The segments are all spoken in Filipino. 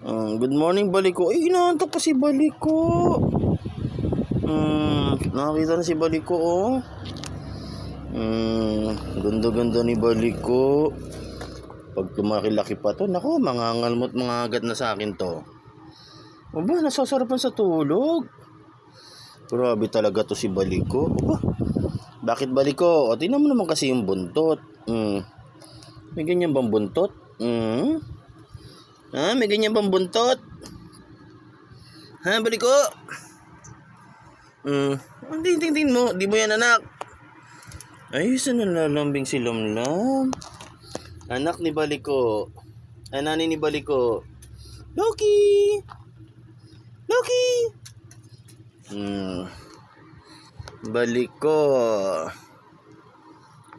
Good morning, Baliko. Ay, inaantok pa si Baliko. Nakakita na si Baliko, oh. Ganda-ganda ni Baliko. Pag lumaki-laki pa to, naku, mangangalmot mga agad na sa akin to. Aba, nasasarapan sa tulog. Grabe talaga to si Baliko. Aba, bakit Baliko? O, tingnan mo naman kasi yung buntot. May ganyan bang buntot? May ganyan bang buntot? Ha, Baliko? Tingin mo, di mo yan anak. Ay, saan nalalambing si Lamlam? Anak ni Baliko. Nanay ni Baliko. Loki! Loki! Baliko.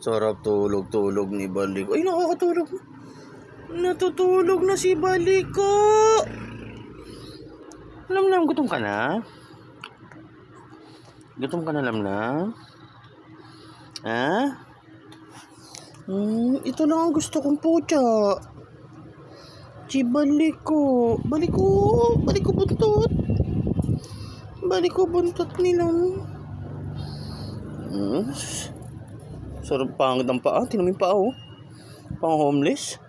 Sarap tulog-tulog ni Baliko. Ay, nakakatulog. Natutulog na si Baliko. Lamlam, gutom ka na? Gutom ka na, Lamlam? Ha? Ito lang ang gusto kong pucha. Si Baliko. Baliko buntot. Baliko buntot nilang. Sarap pangit ang paa. Tinan mo yung paa, oh. Pang homeless.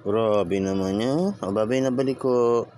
Grabe naman niya. Babay na Baliko.